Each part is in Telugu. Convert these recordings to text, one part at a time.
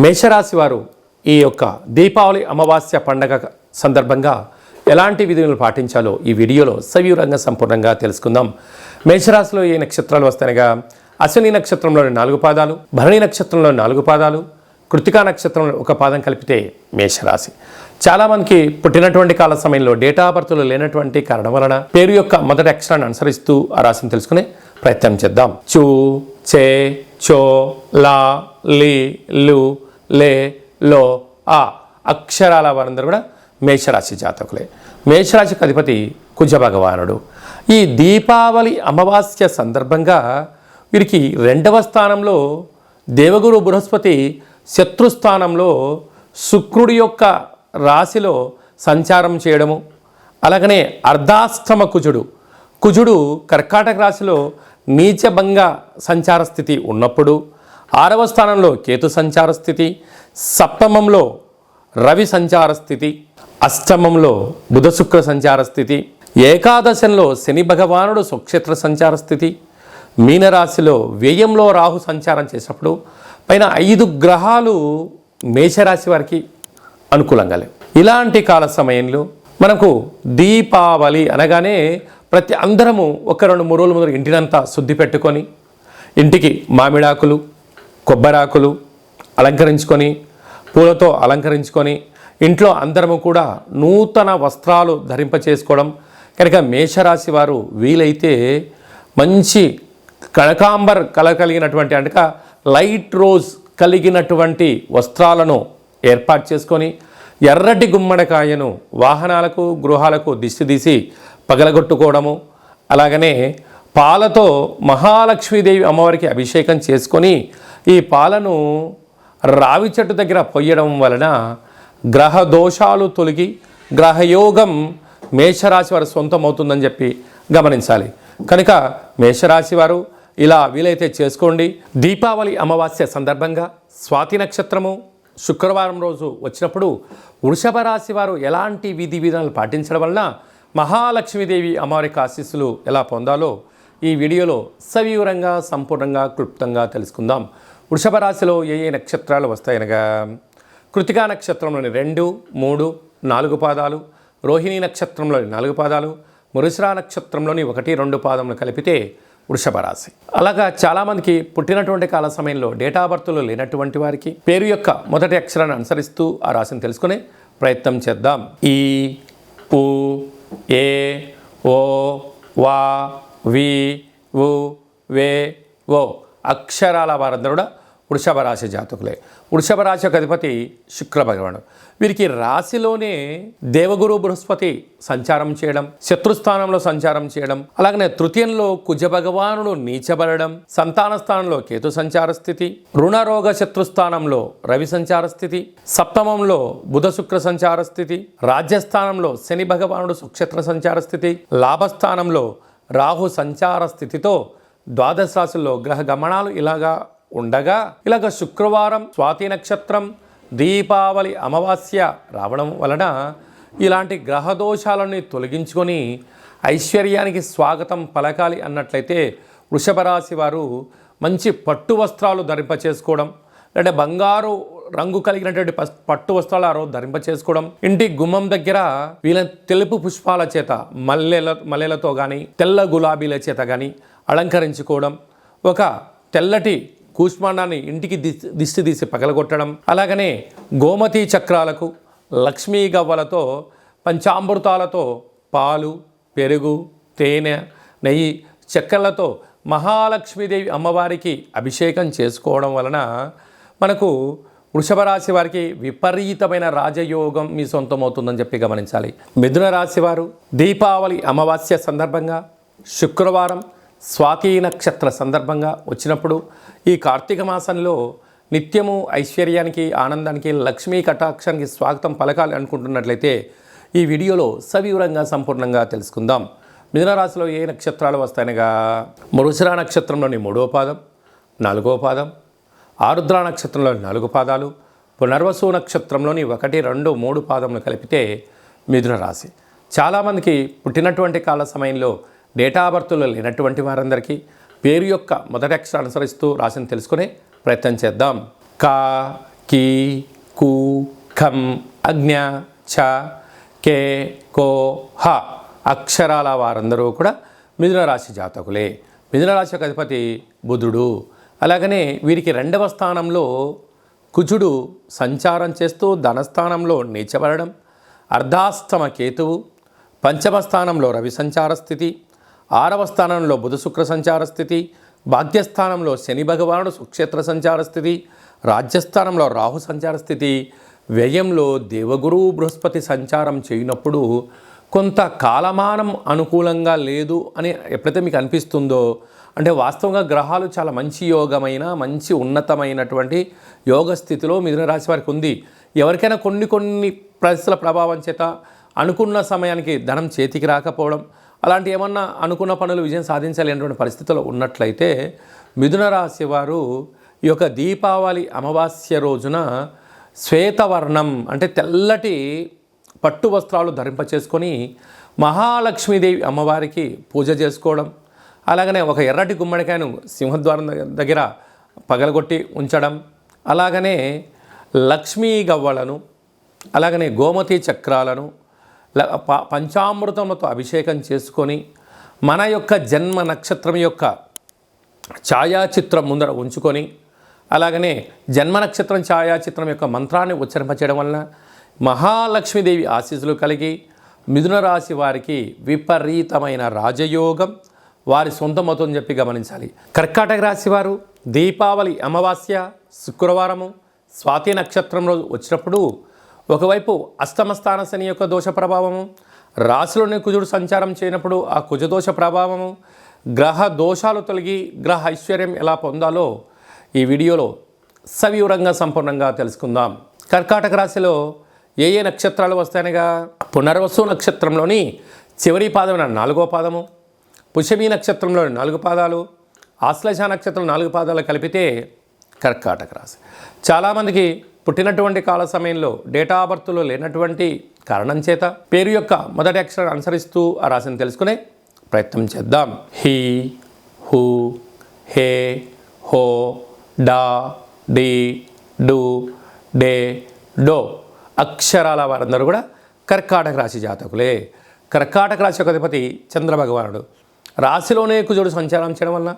మేషరాశి వారు ఈ యొక్క దీపావళి అమావాస్య పండగ సందర్భంగా ఎలాంటి విధులను పాటించాలో ఈ వీడియోలో సవివరంగా సంపూర్ణంగా తెలుసుకుందాం. మేషరాశిలో ఏ నక్షత్రాలు వస్తాయనగా అశ్విని నక్షత్రంలోని 4 పాదాలు, భరణి నక్షత్రంలోని 4 పాదాలు, కృతికా నక్షత్రంలో 1 పాదం కలిపితే మేషరాశి. చాలామందికి పుట్టినటువంటి కాల సమయంలో డేటా బర్త్లు లేనటువంటి కారణం వలన పేరు యొక్క మొదటి అక్షరాన్ని అనుసరిస్తూ ఆ రాశిని తెలుసుకునే ప్రయత్నం చేద్దాం. చూ, చే, చో, లా, లి, లు, లే, లో, ఆ అక్షరాల వారందరూ కూడా మేషరాశి జాతకులే. మేషరాశికి అధిపతి కుజ భగవానుడు. ఈ దీపావళి అమావాస్య సందర్భంగా వీరికి 2వ స్థానంలో దేవగురు బృహస్పతి, శత్రుస్థానంలో శుక్రుడి యొక్క రాశిలో సంచారం చేయడము, అలాగనే అర్ధాష్టమ కుజుడు కర్కాటక రాశిలో నీచభంగ సంచార స్థితి ఉన్నప్పుడు, 6వ స్థానంలో కేతు సంచార స్థితి, సప్తమంలో రవి సంచార స్థితి, అష్టమంలో బుధ శుక్ర సంచార స్థితి, ఏకాదశంలో శని భగవానుడు స్వక్షేత్ర సంచార స్థితి, మీనరాశిలో వ్యయంలో రాహు సంచారం చేసినప్పుడు పైన 5 గ్రహాలు మేషరాశి వారికి అనుకూలంగా లేవు. ఇలాంటి కాల సమయంలో మనకు దీపావళి అనగానే ప్రతి అందరము 1-2-3 రోజుల ముందు ఇంటినంతా శుద్ధి పెట్టుకొని ఇంటికి మామిడాకులు, కొబ్బరాకులు అలంకరించుకొని, పూలతో అలంకరించుకొని ఇంట్లో అందరము కూడా నూతన వస్త్రాలు ధరింపచేసుకోవడం. కనుక మేషరాశి వారు వీలైతే మంచి కనకాంబర్ కలర్ కలిగినటువంటి అంటే లైట్ రోజ్ కలిగినటువంటి వస్త్రాలను ఏర్పాటు చేసుకొని ఎర్రటి గుమ్మడికాయను వాహనాలకు, గృహాలకు దిష్టి తీసి పగలగొట్టుకోవడము, అలాగనే పాలతో మహాలక్ష్మీదేవి అమ్మవారికి అభిషేకం చేసుకొని ఈ పాలను రావి చెట్టు దగ్గర పొయ్యడం వలన గ్రహ దోషాలు తొలగి గ్రహయోగం మేషరాశి వారు సొంతం అవుతుందని చెప్పి గమనించాలి. కనుక మేషరాశి వారు ఇలా వీలైతే చేసుకోండి. దీపావళి అమావాస్య సందర్భంగా స్వాతి నక్షత్రము శుక్రవారం రోజు వచ్చినప్పుడు వృషభ రాశి వారు ఎలాంటి విధి విధానాలు పాటించడం వలన మహాలక్ష్మీదేవి అమ్మవారికి ఆశీస్సులు ఎలా పొందాలో ఈ వీడియోలో సవివరంగా సంపూర్ణంగా క్లుప్తంగా తెలుసుకుందాం. వృషభ రాశిలో ఏ నక్షత్రాలు వస్తాయనగా కృతికా నక్షత్రంలోని 2, 3, 4 పాదాలు, రోహిణీ నక్షత్రంలోని 4 పాదాలు, మృగశిర నక్షత్రంలోని 1, 2 పాదములు కలిపితే వృషభ రాశి. అలాగా చాలామందికి పుట్టినటువంటి కాల సమయంలో డేటా బర్త్లు లేనటువంటి వారికి పేరు యొక్క మొదటి అక్షరాన్ని అనుసరిస్తూ ఆ రాశిని తెలుసుకునే ప్రయత్నం చేద్దాం. ఈ, పు, ఏ, ఓ, వా, వి, వు, వే, ఓ అక్షరాల వారందరూ కూడా వృషభ రాశి జాతకులే. వృషభ రాశి యొక్క అధిపతి శుక్ర భగవానుడు. వీరికి రాశిలోనే దేవగురు బృహస్పతి సంచారం చేయడం, శత్రుస్థానంలో సంచారం చేయడం, అలాగనే తృతీయంలో కుజ భగవానుడు నీచబడడం, సంతాన స్థానంలో కేతు సంచార స్థితి, రుణరోగ శత్రుస్థానంలో రవి సంచార స్థితి, సప్తమంలో బుధ శుక్ర సంచార స్థితి, రాజ్యస్థానంలో శని భగవానుడు సుక్షేత్ర సంచార స్థితి, లాభస్థానంలో రాహు సంచార స్థితితో ద్వాదశ రాశుల్లో గ్రహ గమనాలు ఉండగా శుక్రవారం స్వాతి నక్షత్రం దీపావళి అమావాస్య రావడం వలన ఇలాంటి గ్రహదోషాలని తొలగించుకొని ఐశ్వర్యానికి స్వాగతం పలకాలి అన్నట్లయితే వృషభ రాశి వారు మంచి పట్టు వస్త్రాలు ధరింపచేసుకోవడం, అంటే బంగారు రంగు కలిగినటువంటి పట్టు వస్త్రాలు ఆ రోజు ధరింపచేసుకోవడం, ఇంటి గుమ్మం దగ్గర వీళ్ళ తెలుపు పుష్పాల చేత మల్లెలతో కానీ తెల్ల గులాబీల చేత కానీ అలంకరించుకోవడం, ఒక తెల్లటి కూష్మాండాన్ని ఇంటికి దిష్టి తీసి పగలగొట్టడం, అలాగనే గోమతి చక్రాలకు లక్ష్మీ గవ్వలతో పంచామృతాలతో పాలు, పెరుగు, తేనె, నెయ్యి, చక్కెరలతో మహాలక్ష్మీదేవి అమ్మవారికి అభిషేకం చేసుకోవడం వలన మనకు వృషభ రాశి వారికి విపరీతమైన రాజయోగం మీ సొంతమవుతుందని చెప్పి గమనించాలి. మిథున రాశి వారు దీపావళి అమావాస్య సందర్భంగా శుక్రవారం స్వాతి నక్షత్ర సందర్భంగా వచ్చినప్పుడు ఈ కార్తీక మాసంలో నిత్యము ఐశ్వర్యానికి, ఆనందానికి, లక్ష్మీ కటాక్షానికి స్వాగతం పలకాలి అనుకుంటున్నట్లయితే ఈ వీడియోలో సవివరంగా సంపూర్ణంగా తెలుసుకుందాం. మిథున రాశిలో ఏ నక్షత్రాలు వస్తాయనగా మృగశిర నక్షత్రంలోని 3వ పాదం, 4వ పాదం, ఆరుద్ర నక్షత్రంలోని 4 పాదాలు, పునర్వసు నక్షత్రంలోని 1, 2, 3 పాదములు కలిపితే మిథున రాశి. చాలామందికి పుట్టినటువంటి కాల సమయంలో డేటా బర్త్లో లేనటువంటి వారందరికీ పేరు యొక్క మొదటి అక్షరాన్ని అనుసరిస్తూ రాశిని తెలుసుకునే ప్రయత్నం చేద్దాం. క, కీ కు ఖం అజ్ఞ ఛ కే కో హ అక్షరాల వారందరూ కూడా మిథున రాశి జాతకులే. మిథున రాశి యొక్క అధిపతి బుధుడు. అలాగనే వీరికి 2వ స్థానంలో కుజుడు సంచారం చేస్తూ ధనస్థానంలో నీచబడడం, అర్ధాష్టమ కేతువు, 5వ స్థానంలో రవి సంచార స్థితి, 6వ స్థానంలో బుధ శుక్ర సంచార స్థితి, భాగ్యస్థానంలో శని భగవానుడు సుక్షేత్ర సంచార స్థితి, రాజ్యస్థానంలో రాహు సంచార స్థితి, వ్యయంలో దేవగురు బృహస్పతి సంచారం చేయనప్పుడు కొంత కాలమానం అనుకూలంగా లేదు అని ఎప్పుడైతే మీకు అనిపిస్తుందో, అంటే వాస్తవంగా గ్రహాలు చాలా మంచి యోగమైన మంచి ఉన్నతమైనటువంటి యోగ స్థితిలో మిథున రాశి వారికి ఉంది. ఎవరికైనా కొన్ని పరిస్థితుల ప్రభావం చేత అనుకున్న సమయానికి ధనం చేతికి రాకపోవడం, అలాంటి ఏమన్నా అనుకున్న పనులు విజయం సాధించలేనటువంటి పరిస్థితుల్లో ఉన్నట్లయితే మిథున రాశి వారు ఈ యొక్క దీపావళి అమావాస్య రోజున శ్వేతవర్ణం అంటే తెల్లటి పట్టు వస్త్రాలు ధరింపచేసుకొని మహాలక్ష్మీదేవి అమ్మవారికి పూజ చేసుకోవడం, అలాగనే ఒక ఎర్రటి గుమ్మడికాయను సింహద్వారం దగ్గర పగలగొట్టి ఉంచడం, అలాగనే లక్ష్మీ గవ్వలను, అలాగనే గోమతి చక్రాలను పంచామృతములతో అభిషేకం చేసుకొని మన యొక్క జన్మ నక్షత్రం యొక్క ఛాయాచిత్రం ముందర ఉంచుకొని, అలాగనే జన్మ నక్షత్రం ఛాయాచిత్రం యొక్క మంత్రాన్ని ఉచ్చరింపచేయడం వలన మహాలక్ష్మీదేవి ఆశీస్సులు కలిగి మిథున రాశి వారికి విపరీతమైన రాజయోగం వారి సొంతమవుతుందని చెప్పి గమనించాలి. కర్కాటక రాశి వారు దీపావళి అమావాస్య శుక్రవారము స్వాతి నక్షత్రం రోజు వచ్చినప్పుడు ఒకవైపు అష్టమ స్థాన శని యొక్క దోష ప్రభావము, రాశిలోని కుజుడు సంచారం చేయనప్పుడు ఆ కుజదోష ప్రభావము, గ్రహ దోషాలు తొలగి గ్రహ ఐశ్వర్యం ఎలా పొందాలో ఈ వీడియోలో సవివరంగా సంపూర్ణంగా తెలుసుకుందాం. కర్కాటక రాశిలో ఏ నక్షత్రాలు వస్తాయనగా పునర్వసు నక్షత్రంలోని చివరి పాదమైన 4వ పాదము, పుష్యమి నక్షత్రంలోని 4 పాదాలు, ఆశ్లేష నక్షత్రం 4 పాదాలు కలిపితే కర్కాటక రాశి. చాలామందికి పుట్టినటువంటి కాల సమయంలో డేటా ఆఫ్ బర్త్లో లేనటువంటి కారణం చేత పేరు యొక్క మొదటి అక్షరాన్ని అనుసరిస్తూ ఆ రాశిని తెలుసుకునే ప్రయత్నం చేద్దాం. హీ, హూ, హే, హో, డా, డి, డు, డే, డో అక్షరాల వారందరూ కూడా కర్కాటక రాశి జాతకులే. కర్కాటక రాశి యొక్క అధిపతి చంద్రభగవానుడు. రాశిలోనే కుజుడు సంచారం చేయడం వలన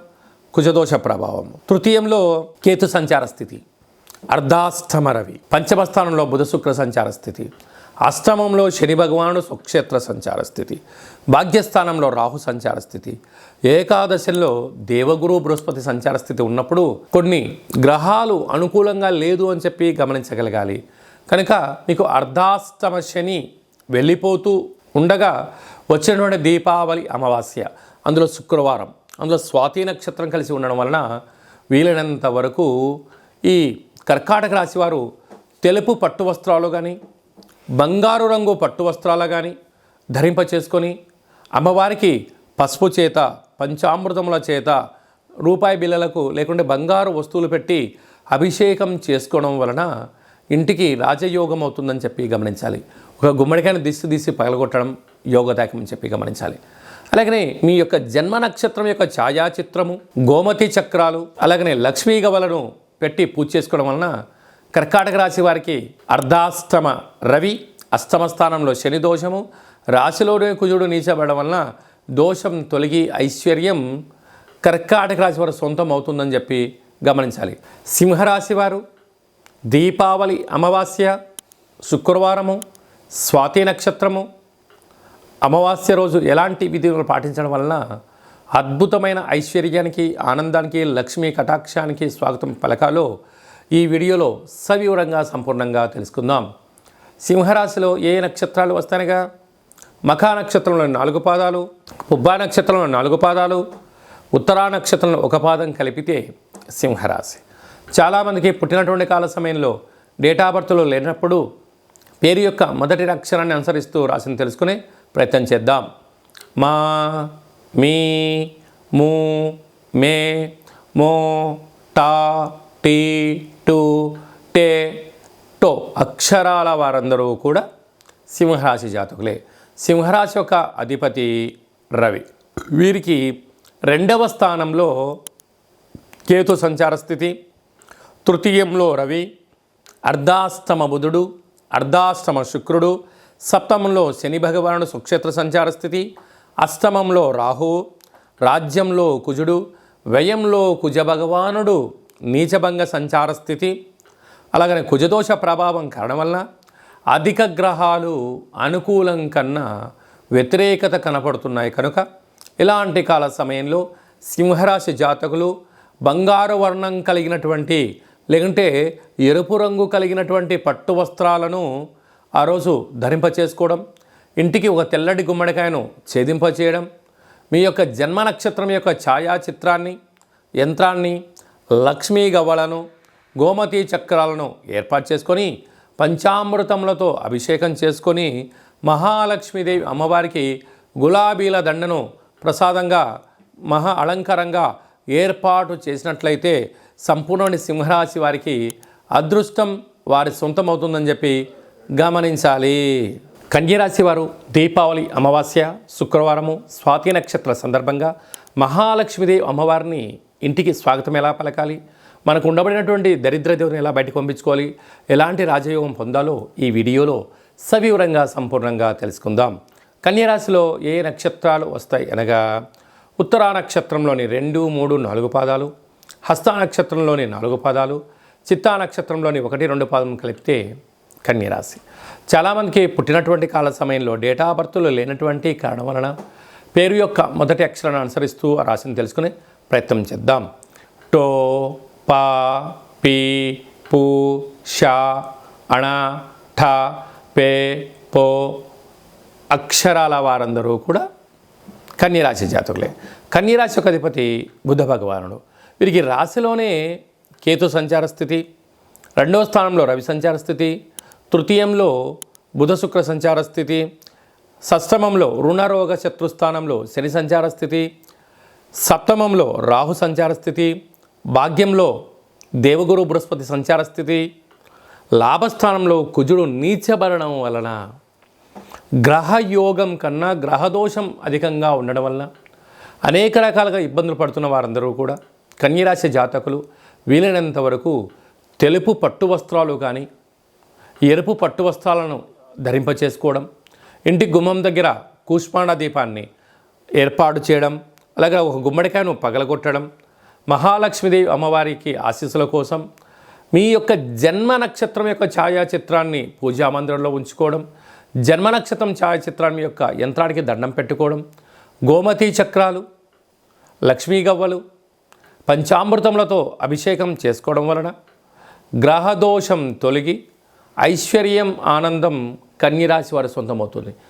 కుజదోష ప్రభావం, తృతీయంలో కేతు సంచార స్థితి, అర్ధాష్టమ రవి, 5వ స్థానంలో బుధ శుక్ర సంచార స్థితి, అష్టమంలో శని భగవానుడు సుక్షేత్ర సంచార స్థితి, భాగ్యస్థానంలో రాహు సంచార స్థితి, ఏకాదశంలో దేవగురు బృహస్పతి సంచార స్థితి ఉన్నప్పుడు కొన్ని గ్రహాలు అనుకూలంగా లేదు అని చెప్పి గమనించగలగాలి. కనుక మీకు అర్ధాష్టమ శని వెళ్ళిపోతూ ఉండగా వచ్చినటువంటి దీపావళి అమావాస్య, అందులో శుక్రవారం, అందులో స్వాతి నక్షత్రం కలిసి ఉండడం వలన వీలైనంత వరకు ఈ కర్కాటక రాశి వారు తెలుపు పట్టు వస్త్రాలు కానీ బంగారు రంగు పట్టు వస్త్రాలు కానీ ధరింపచేసుకొని అమ్మవారికి పసుపు చేత పంచామృతముల చేత రూపాయి బిళ్ళలకు లేకుంటే బంగారు వస్తువులు పెట్టి అభిషేకం చేసుకోవడం వలన ఇంటికి రాజయోగం అవుతుందని చెప్పి గమనించాలి. ఒక గుమ్మడికాయను తీసి పగలగొట్టడం యోగదాయకం అని చెప్పి గమనించాలి. అలాగనే మీ యొక్క జన్మ నక్షత్రం యొక్క ఛాయాచిత్రము, గోమతి చక్రాలు, అలాగనే లక్ష్మీ గవలను పెట్టి పూజ చేసుకోవడం వలన కర్కాటక రాశి వారికి అర్ధాష్టమ రవి, అష్టమ స్థానంలో శని దోషము, రాశిలోనే కుజుడు నీచబడడం వలన దోషం తొలగి ఐశ్వర్యం కర్కాటక రాశి వారు సొంతం అవుతుందని చెప్పి గమనించాలి. సింహరాశి వారు దీపావళి అమావాస్య శుక్రవారము స్వాతి నక్షత్రము అమావాస్య రోజు ఎలాంటి విధులు పాటించడం వలన అద్భుతమైన ఐశ్వర్యానికి, ఆనందానికి, లక్ష్మీ కటాక్షానికి స్వాగతం పలకాలో ఈ వీడియోలో సవివరంగా సంపూర్ణంగా తెలుసుకుందాం. సింహరాశిలో ఏ నక్షత్రాలు వస్తాయనగా మఖా నక్షత్రంలో 4 పాదాలు, పుబ్బా నక్షత్రంలో 4 పాదాలు, ఉత్తరా నక్షత్రంలో 1 పాదం కలిపితే సింహరాశి. చాలామందికి పుట్టినటువంటి కాల సమయంలో డేటా ఆఫ్ బర్త్లో లేనప్పుడు పేరు యొక్క మొదటి అక్షరాన్ని అనుసరిస్తూ రాశిని తెలుసుకునే ప్రయత్నం చేద్దాం. మా, మీ, ము, మే, మో, టా, టీ, టు, టే, టో అక్షరాల వారందరూ కూడా సింహరాశి జాతకులే. సింహరాశి యొక్క అధిపతి రవి. వీరికి 2వ స్థానంలో కేతు సంచార స్థితి, తృతీయంలో రవి, అర్ధాష్టమ బుధుడు, అర్ధాష్టమ శుక్రుడు, సప్తమంలో శని భగవానుడు సుక్షేత్ర సంచార స్థితి, అష్టమంలో రాహువు, రాజ్యంలో కుజుడు, వ్యయంలో కుజ భగవానుడు నీచభంగ సంచార స్థితి. అలాగనే కుజదోష ప్రభావం కారణం వలన అధిక గ్రహాలు అనుకూలం కన్నా వ్యతిరేకత కనపడుతున్నాయి కనుక ఇలాంటి కాల సమయంలో సింహరాశి జాతకులు బంగారు వర్ణం కలిగినటువంటి లేకుంటే ఎరుపు రంగు కలిగినటువంటి పట్టు వస్త్రాలను ఆ రోజు ధరింపచేసుకోవడం, ఇంటికి ఒక తెల్లటి గుమ్మడికాయను ఛేదింపచేయడం, మీ యొక్క జన్మ నక్షత్రం యొక్క ఛాయాచిత్రాన్ని, యంత్రాన్ని, లక్ష్మీ గవ్వలను, గోమతి చక్రాలను ఏర్పాటు చేసుకొని పంచామృతములతో అభిషేకం చేసుకొని మహాలక్ష్మీదేవి అమ్మవారికి గులాబీల దండను ప్రసాదంగా మహా అలంకారంగా ఏర్పాటు చేసినట్లయితే సంపూర్ణ సింహరాశి వారికి అదృష్టం వారి సొంతమవుతుందని చెప్పి గమనించాలి. కన్యరాశి వారు దీపావళి అమావాస్య శుక్రవారము స్వాతి నక్షత్ర సందర్భంగా మహాలక్ష్మీదేవి అమ్మవారిని ఇంటికి స్వాగతం ఎలా పలకాలి, మనకు ఉండబడినటువంటి దరిద్ర దేవుని ఎలా బయటకు పంపించుకోవాలి, ఎలాంటి రాజయోగం పొందాలో ఈ వీడియోలో సవివరంగా సంపూర్ణంగా తెలుసుకుందాం. కన్యరాశిలో ఏ నక్షత్రాలు వస్తాయి అనగా ఉత్తరా నక్షత్రంలోని 2, 3, 4 పాదాలు, హస్త నక్షత్రంలోని 4 పాదాలు, చిత్తా నక్షత్రంలోని 1, 2 పాదం కలిపితే కన్యరాశి. చాలామందికి పుట్టినటువంటి కాల సమయంలో డేటా బర్త్లు లేనటువంటి కారణం వలన పేరు యొక్క మొదటి అక్షరాన్ని అనుసరిస్తూ ఆ రాశిని తెలుసుకునే ప్రయత్నం చేద్దాం. టో, పా, పీ, పు, షా, అణ, ఠ, పే, పో అక్షరాల వారందరూ కూడా కన్యరాశి జాతకులే. కన్యరాశి యొక్క అధిపతి బుధ భగవానుడు. వీరికి రాశిలోనే కేతు సంచార స్థితి, 2వ స్థానంలో రవి సంచార స్థితి, తృతీయంలో బుధ శుక్ర సంచార స్థితి, షష్టమంలో రుణరోగ శత్రుస్థానంలో శని సంచార స్థితి, సప్తమంలో రాహు సంచార స్థితి, భాగ్యంలో దేవగురు బృహస్పతి సంచార స్థితి, లాభస్థానంలో కుజుడు నీచబడడం వలన గ్రహయోగం కన్నా గ్రహదోషం అధికంగా ఉండడం వలన అనేక రకాలుగా ఇబ్బందులు పడుతున్న వారందరూ కూడా కన్యరాశి జాతకులు వీలైనంత వరకు తెలుపు పట్టు వస్త్రాలు కానీ ఎరుపు పట్టు వస్త్రాలను ధరింపచేసుకోవడం, ఇంటి గుమ్మం దగ్గర కూష్మాండ దీపాన్ని ఏర్పాటు చేయడం, అలాగే ఒక గుమ్మడికాయను పగలగొట్టడం, మహాలక్ష్మీదేవి అమ్మవారికి ఆశీస్సుల కోసం మీ యొక్క జన్మ నక్షత్రం యొక్క ఛాయాచిత్రాన్ని పూజా మందిరంలో ఉంచుకోవడం, జన్మ నక్షత్రం ఛాయాచిత్రం యొక్క యంత్రానికి దండం పెట్టుకోవడం, గోమతి చక్రాలు, లక్ష్మీ గవ్వలు, పంచామృతములతో అభిషేకం చేసుకోవడం వలన గ్రహదోషం తొలగి ఐశ్వర్యం ఆనందం కన్యరాశి వారి సొంతమవుతుంది.